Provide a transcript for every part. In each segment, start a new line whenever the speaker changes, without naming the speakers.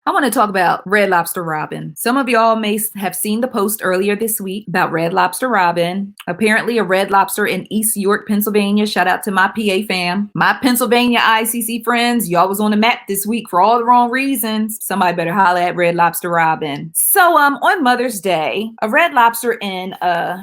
I want to talk about Red Lobster Robin. Some of y'all may have seen the post earlier this week about Red Lobster Robin. Apparently a Red Lobster in East York, Pennsylvania. Shout out to my PA fam. My Pennsylvania ICC friends, y'all was on the map this week for all the wrong reasons. Somebody better holler at Red Lobster Robin. So on Mother's Day, a Red Lobster in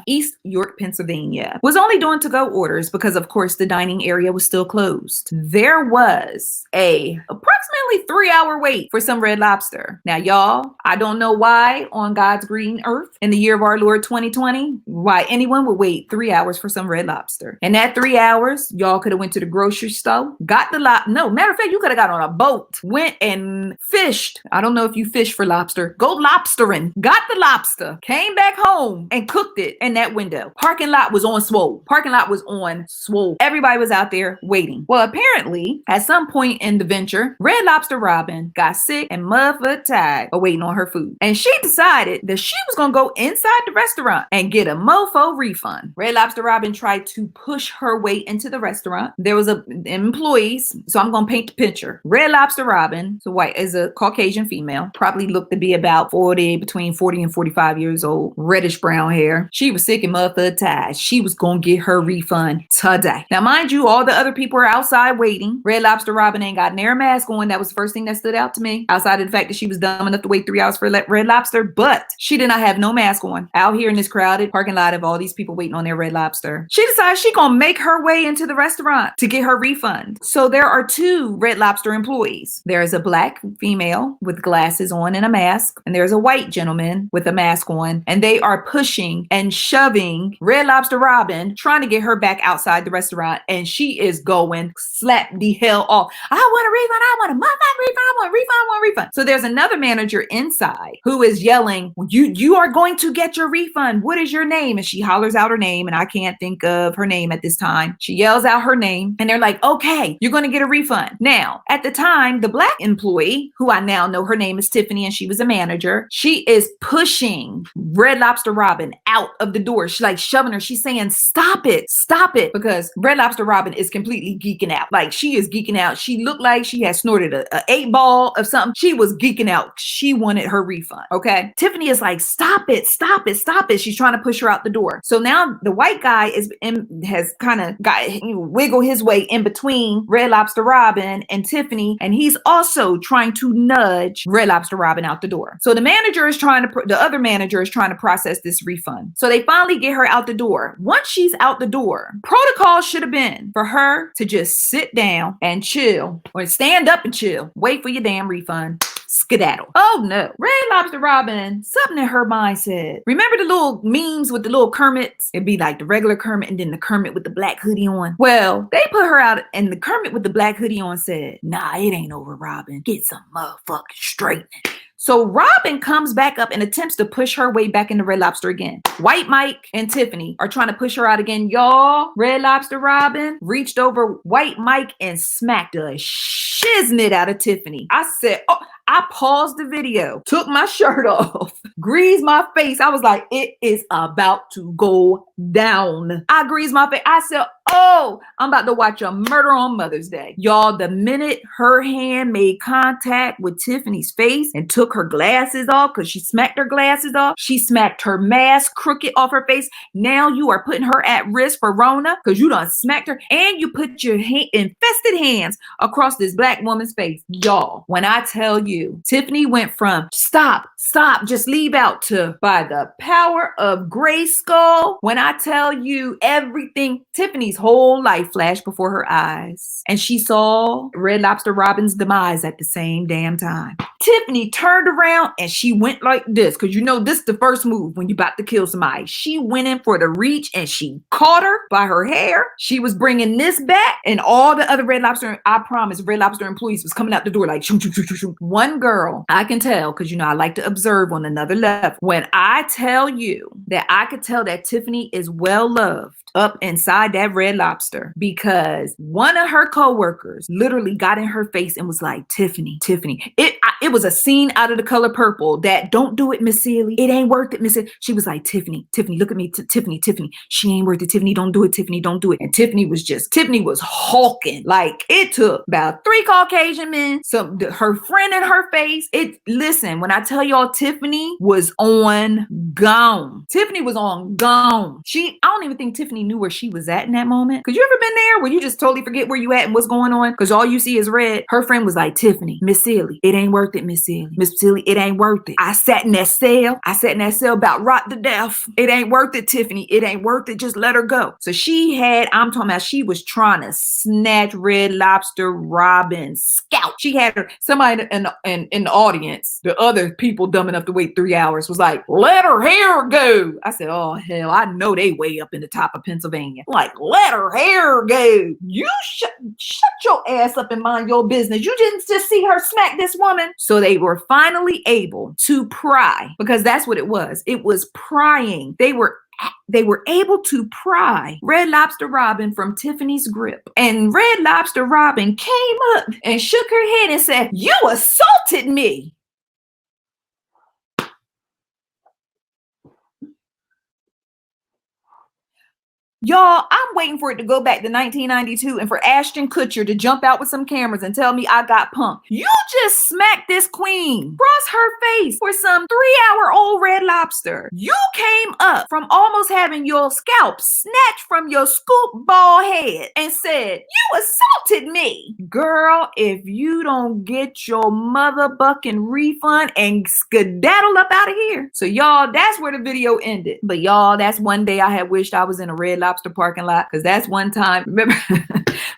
East York, Pennsylvania was only doing to-go orders because of course the dining area was still closed. There was a approximately 3-hour wait for some Red Lobster. Now y'all, I don't know why on God's green earth in the year of our Lord 2020, why anyone would wait 3 hours for some Red Lobster. And that 3 hours, y'all could have went to the grocery store, got the no, matter of fact, you could have got on a boat, went and fished. I don't know if you fish for lobster. Go lobstering, got the lobster, came back home and cooked it in that window. Parking lot was on swole. Parking lot was on swole. Everybody was out there waiting. Well, apparently at some point in the venture, Red Lobster Robin got sick and motherfucker tired of waiting on her food. And she decided that she was going to go inside the restaurant and get a mofo refund. Red Lobster Robin tried to push her way into the restaurant. There was employees, so I'm going to paint the picture. Red Lobster Robin, so white, is a Caucasian female, probably looked to be about between 40 and 45 years old, reddish brown hair. She was sick and motherfucker tired. She was going to get her refund today. Now, mind you, all the other people are outside waiting. Red Lobster Robin ain't got near a mask on. That was the first thing that stood out to me, outside of the fact that she was dumb enough to wait 3 hours for Red Lobster, but she did not have no mask on out here in this crowded parking lot of all these people waiting on their Red Lobster. She decided she gonna make her way into the restaurant to get her refund. So there are two Red Lobster employees. There is a black female with glasses on and a mask, and there's a white gentleman with a mask on, and they are pushing and shoving Red Lobster Robin, trying to get her back outside the restaurant, and she is going slap the hell off. I want a refund, I want a motherfucking refund, I want a refund, I want a refund. So there's another manager inside who is yelling, you are going to get your refund. What is your name? And she hollers out her name, and I can't think of her name at this time. She yells out her name, and they're like, okay, you're going to get a refund. Now, at the time, the black employee, who I now know her name is Tiffany, and she was a manager, she is pushing Red Lobster Robin out of the door. She's like shoving her. She's saying, stop it, because Red Lobster Robin is completely geeking out. Like, she is geeking out. She looked like she had snorted a 8-ball of something. She was geeking out. She wanted her refund. Okay. Tiffany is like, stop it. She's trying to push her out the door. So now the white guy has kind of got wiggle his way in between Red Lobster Robin and Tiffany, and he's also trying to nudge Red Lobster Robin out the door. So the other manager is trying to process this refund. So they finally get her out the door. Once she's out the door, protocol should have been for her to just sit down and chill, or stand up and chill, wait for your damn refund, skedaddle. Oh no. Red Lobster Robin, something in her mind said, remember the little memes with the little Kermits? It'd be like the regular Kermit and then the Kermit with the black hoodie on. Well, they put her out, and the Kermit with the black hoodie on said, nah, it ain't over, Robin. Get some motherfucking straightening. So Robin comes back up and attempts to push her way back into Red Lobster again. White Mike and Tiffany are trying to push her out again. Y'all, Red Lobster Robin reached over White Mike and smacked the shiznit out of Tiffany. I said, oh, I paused the video, took my shirt off, greased my face. I was like, it is about to go down. I greased my face. I said, oh, I'm about to watch a murder on Mother's Day. Y'all, the minute her hand made contact with Tiffany's face and took her glasses off, because she smacked her glasses off, she smacked her mask crooked off her face. Now you are putting her at risk for Rona because you done smacked her, and you put your infested hands across this black woman's face. Y'all, when I tell you, Tiffany went from stop, just leave out to by the power of Grayskull. When I tell you everything, Tiffany's whole life flashed before her eyes, and she saw Red Lobster Robin's demise at the same damn time. Tiffany turned around and she went like this, because you know this is the first move when you about to kill somebody. She went in for the reach and she caught her by her hair. She was bringing this back, and all the other Red Lobster, I promise, Red Lobster employees was coming out the door like shoot. One girl, I can tell, because you know I like to observe on another level. When I tell you that I could tell that Tiffany is well loved up inside that Red Lobster, because one of her coworkers literally got in her face and was like, Tiffany. It was a scene out of The Color Purple that don't do it, Miss Sealy. It ain't worth it, Miss Sealy. She was like, Tiffany, look at me, Tiffany. She ain't worth it, Tiffany. Don't do it, Tiffany. Don't do it. And Tiffany was hulking. Like, it took about 3 Caucasian men, her friend in her face. Listen, when I tell y'all, Tiffany was on gone. Tiffany was on gone. I don't even think Tiffany knew where she was at in that moment. Cause you ever been there where you just totally forget where you at and what's going on? Cause all you see is red. Her friend was like, Tiffany, Miss Sealy, it ain't worth it, Miss Sealy. Miss Sealy, it ain't worth it. I sat in that cell about rot to death. It ain't worth it, Tiffany. It ain't worth it. Just let her go. So I'm talking about, she was trying to snatch Red Lobster Robin's scalp. She had somebody in the audience, the other people dumb enough to wait 3 hours, was like, let her hair go. I said, oh hell, I know they way up in the top of Pennsylvania. Like, let her hair go. You shut your ass up and mind your business. You didn't just see her smack this woman. So they were finally able to pry, because that's what it was. It was prying. They were able to pry Red Lobster Robin from Tiffany's grip. And Red Lobster Robin came up and shook her head and said, you assaulted me. Y'all, I'm waiting for it to go back to 1992 and for Ashton Kutcher to jump out with some cameras and tell me I got punked. You just smacked this queen across her face for some 3-hour-old Red Lobster. You came up from almost having your scalp snatched from your scoop ball head and said, you assaulted me. Girl, if you don't get your motherfucking refund and skedaddle up out of here. So y'all, that's where the video ended. But y'all, that's one day I had wished I was in a Red Lobster parking lot, because that's one time, remember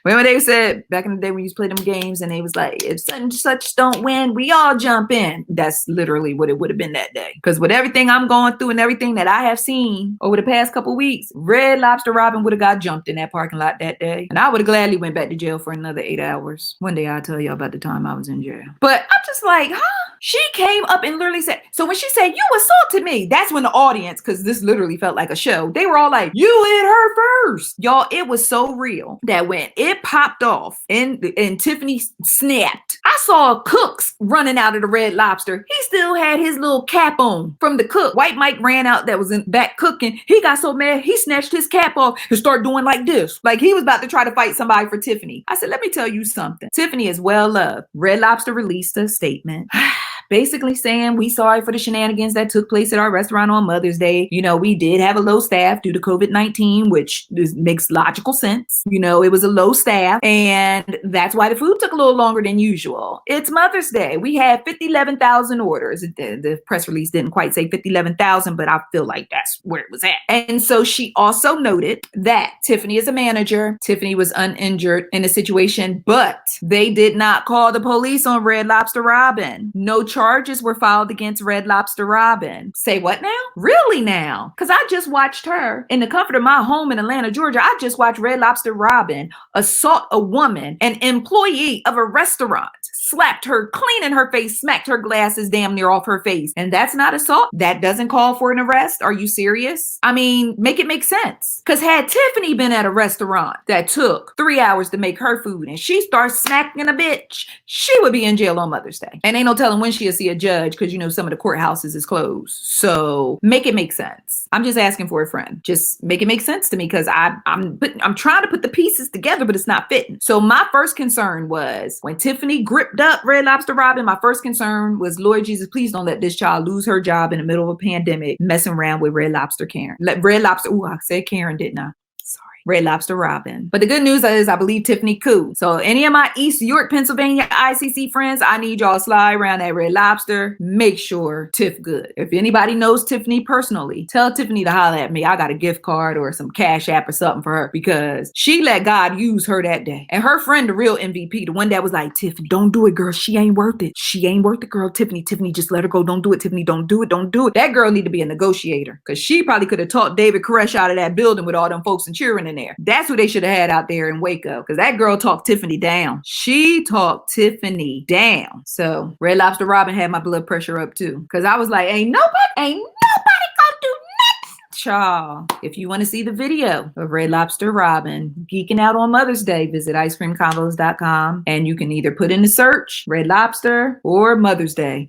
they said back in the day when you used to play them games and they was like, if such and such don't win, we all jump in. That's literally what it would have been that day. Because with everything I'm going through and everything that I have seen over the past couple weeks, Red Lobster Robin would have got jumped in that parking lot that day, and I would have gladly went back to jail for another 8 hours. One day I'll tell y'all about the time I was in jail. But I'm just like, she came up and literally said, so when she said, you assaulted me, that's when the audience, because this literally felt like a show, they were all like, you hit her first. Y'all, it was so real that when it popped off and Tiffany snapped, I saw cooks running out of the Red Lobster. He still had his little cap on from the cook. White Mike ran out that was in back cooking. He got so mad, he snatched his cap off and started doing like this. Like he was about to try to fight somebody for Tiffany. I said, let me tell you something. Tiffany is well loved. Red Lobster released a statement basically saying we sorry for the shenanigans that took place at our restaurant on Mother's Day. You know, we did have a low staff due to COVID-19, which makes logical sense. You know, it was a low staff, and that's why the food took a little longer than usual. It's Mother's Day. We had 11,000 orders. The press release didn't quite say 11,000, but I feel like that's where it was at. And so she also noted that Tiffany is a manager. Tiffany was uninjured in the situation, but they did not call the police on Red Lobster Robin. No charges were filed against Red Lobster Robin. Say what now? Really now? Because I just watched her in the comfort of my home in Atlanta, Georgia. I just watched Red Lobster Robin assault a woman, an employee of a restaurant, slapped her clean in her face, smacked her glasses damn near off her face. And that's not assault? That doesn't call for an arrest? Are you serious? I mean, make it make sense. Because had Tiffany been at a restaurant that took 3 hours to make her food and she starts smacking a bitch, she would be in jail on Mother's Day. And ain't no telling when she'll see a judge, because you know some of the courthouses is closed. So make it make sense. I'm just asking for a friend. Just make it make sense to me, because I'm trying to put the pieces together, but it's not fitting. So my first concern was when Tiffany gripped up Red Lobster Robin, my first concern was, Lord Jesus, please don't let this child lose her job in the middle of a pandemic messing around with Red Lobster Karen. I said Karen, didn't I? Red Lobster Robin. But the good news is I believe Tiffany cool. So any of my East York, Pennsylvania ICC friends, I need y'all to slide around that Red Lobster. Make sure Tiff good. If anybody knows Tiffany personally, tell Tiffany to holler at me. I got a gift card or some Cash App or something for her, because she let God use her that day. And her friend, the real MVP, the one that was like, Tiffany, don't do it, girl. She ain't worth it. She ain't worth it, girl. Tiffany, just let her go. Don't do it, Tiffany. Don't do it. Don't do it. That girl need to be a negotiator, because she probably could have talked David Koresh out of that building with all them folks and cheering in there. That's who they should have had out there in Waco, because that girl talked Tiffany down. She talked Tiffany down. So Red Lobster Robin had my blood pressure up too, because I was like, ain't nobody gonna do nothing Child, if you want to see the video of Red Lobster Robin geeking out on Mother's Day, visit icecreamconvos.com and you can either put in the search Red Lobster or Mother's Day.